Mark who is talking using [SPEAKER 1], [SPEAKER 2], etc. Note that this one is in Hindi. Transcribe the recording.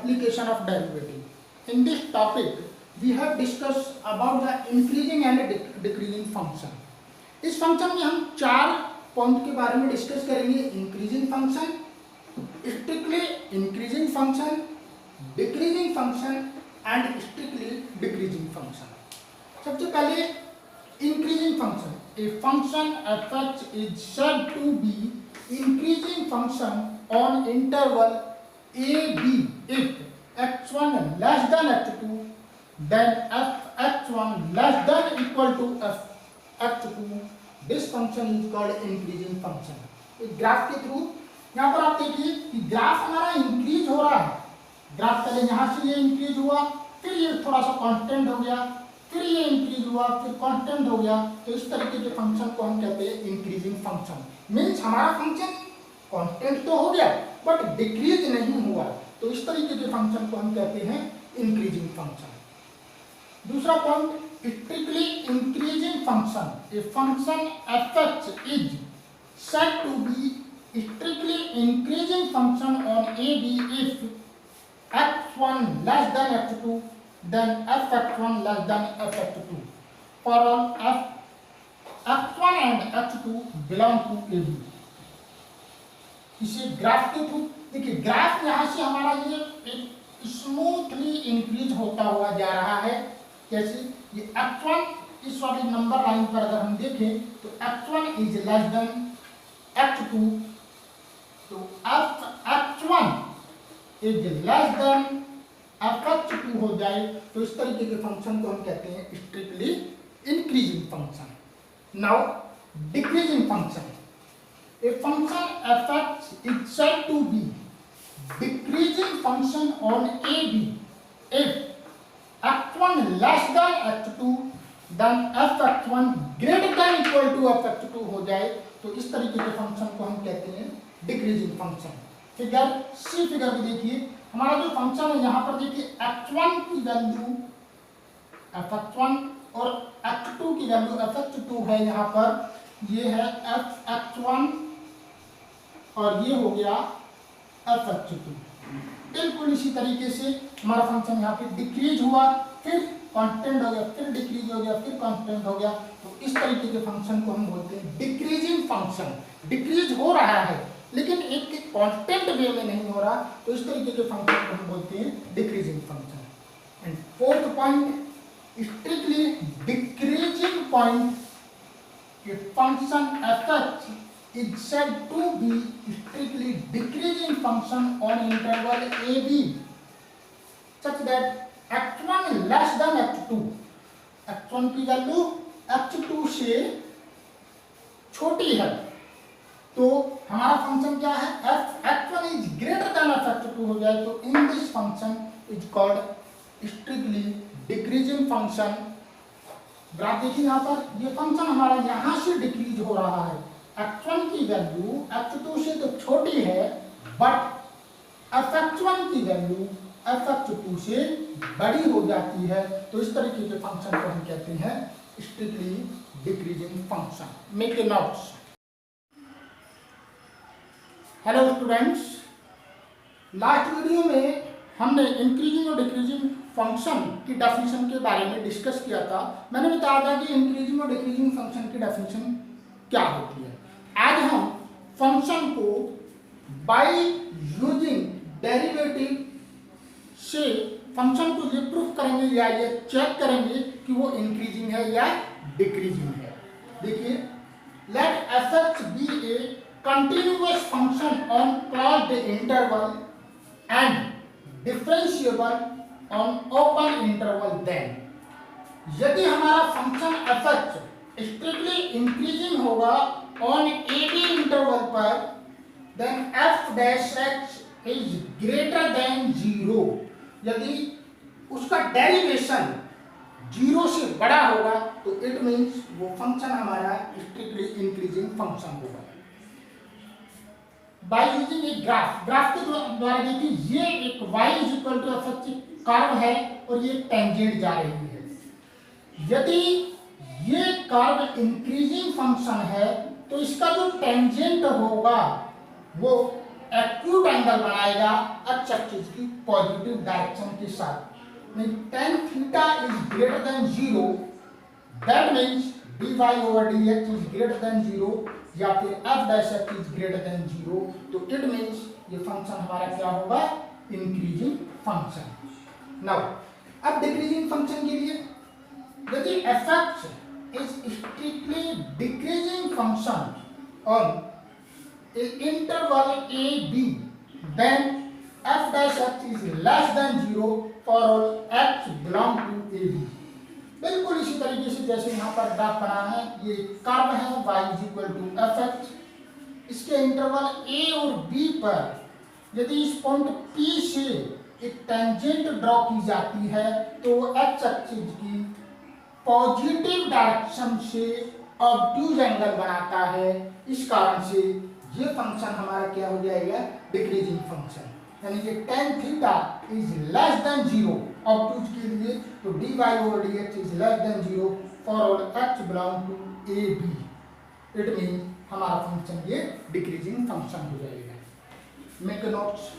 [SPEAKER 1] application of derivative. In this topic, we have discussed about the increasing and decreasing function. इस फंक्शन में हम 4 पॉइंट के बारे में डिस्कस करेंगे। Increasing function, strictly increasing function, decreasing function and strictly decreasing function. सबसे पहले increasing function. A function f(x) is said to be increasing function on interval a b if x1 less than x2 then f(x1) less than equal to f(x2). This function is called increasing function. एक ग्राफ के थ्रू यहाँ पर आप देखिए कि ग्राफ हमारा इंक्रीज हो रहा है। ग्राफ पहले यहाँ से ये इंक्रीज हुआ, फिर ये थोड़ा सा कांस्टेंट हो गया, फिर ये इंक्रीज हुआ, फिर कांस्टेंट हो गया। तो इस तरीके के फंक्शन को हम कहते हैं इंक्रीजिंग फंक्शन। मीन्स हमारा फंक्शन कांस्टेंट तो हो गया बट डिक्रीज नहीं हुआ, तो इस तरीके के फंक्शन को हम कहते हैं इंक्रीजिंग फंक्शन। दूसरा point, strictly increasing function. A function f(x) is said to be strictly increasing function on a b if x1 less than x2 then f(x1) less than f(x2). For all f(x1) and x2 belong to a b। इसे ग्राफ के थ्रू देखिए, ग्राफ यहाँ से हमारा ये एक स्मूथली इंक्रीज होता हुआ जा रहा है। कैसे? ये x1 इस वाली नंबर लाइन पर अगर हम देखें तो x1 is less then x2, तो f(x1) is less then f(x2) हो जाए तो इस तरीके के फंक्शन को हम कहते हैं strictly increasing function. Now decreasing function. A function f(x) is said to be decreasing function on AB if x1 less than x2 then f(x1) greater than equal to f(x2) हो जाए तो इस तरीके के फंक्शन को हम कहते हैं डिक्रीजिंग फंक्शन। फिगर सी फिगर में देखिए, हमारा जो फंक्शन है यहाँ पर देखिए x1 की वैल्यू f(x1) और x2 की वैल्यू f(x2) है। यहाँ पर ये है f(x1) और ये हो गया f(x2). बिल्कुल इसी तरीके से हमारा फंक्शन यहाँ पे डिक्रीज हुआ, फिर कांस्टेंट हो गया, फिर डिक्रीज हो गया, फिर कांस्टेंट हो गया। तो इस तरीके के फंक्शन को हम बोलते हैं डिक्रीजिंग फंक्शन। डिक्रीज हो रहा है लेकिन एक कांस्टेंट वे में नहीं हो रहा, तो इस तरीके के फंक्शन को हम बोलते हैं decreasing function. And fourth point, strictly decreasing point. A function f(x) is said to be strictly decreasing function on interval AB such that x1 less than x2। x1 की वैल्यू x2 से छोटी है, तो हमारा फंक्शन क्या है? f(x1) is greater than f(x2) हो जाए तो in this function is called strictly decreasing function। Graph देखिए, यहाँ पर ये फंक्शन हमारा यहाँ से डिक्रीज हो रहा है। x1 की वैल्यू f(x2) से तो छोटी है बट f(x1) की वैल्यू f(x2) से बड़ी हो जाती है, तो इस तरीके के फंक्शन को हम कहते हैं strictly decreasing function. Make a notes. Hello students, last video में हमने इंक्रीजिंग और डिक्रीजिंग फंक्शन की डेफिनेशन के बारे में डिस्कस किया था। मैंने बताया था कि इंक्रीजिंग और डिक्रीजिंग फंक्शन की डेफिनेशन क्या होती है। आज हम फंक्शन को बाय यूजिंग डेरिवेटिव से फंक्शन को ये प्रूफ करेंगे या ये चेक करेंगे कि वो इंक्रीजिंग है या डिक्रीजिंग है। देखिए, let f(x) be a continuous function on closed interval and differentiable on open interval. Then यदि हमारा फंक्शन f(x) स्ट्रिक्टली इंक्रीजिंग होगा ऑन AB इंटरवल पर, then f(x) is greater than 0। यदि उसका डेरिवेशन 0 से बड़ा होगा तो इट मीन्स वो फंक्शन हमारा स्ट्रिक्टली इंक्रीजिंग फंक्शन होगा। बाय यूजिंग ए ग्राफ के द्वारा देखिए, ये एक y = f(x) कर्व है और ये टेंजेंट जा रही है। यदि ये कर्व इंक्रीजिंग फंक्शन है तो इसका जो टेंजेंट होगा वो एक्यूट एंगल बनाएगा एक्स एक्सिस की पॉजिटिव डायरेक्शन के साथ। नहीं tan theta is greater than 0, that means dy over dx is greater than 0 या फिर f dash x is greater than 0, तो इट मीन्स ये फंक्शन हमारा क्या होगा, इंक्रीजिंग फंक्शन। नाउ अब डिक्रीजिंग फंक्शन के लिए यदि f(x) is strictly decreasing function on interval a b, then f dash x is less than 0 for all x belong to a b। बिल्कुल इसी तरीके से जैसे यहाँ पर ग्राफ बना है, ये कर्व है y is equal to fx, इसके इंटरवल a और b पर यदि इस पॉइंट p से एक टेंजेंट ड्रॉ की जाती है तो x एक्सिस की पॉजिटिव डायरेक्शन से ऑब्ट्यूज एंगल बनाता है। इस कारण से ये फंक्शन हमारा क्या हो जाएगा, डिक्रीजिंग फंक्शन, यानी कि tan theta is less than 0 obtuse के लिए, तो dy over dx is less than 0 for all x belong to a b, it mean हमारा फंक्शन ये डिक्रीजिंग फंक्शन हो जाएगा। Make notes.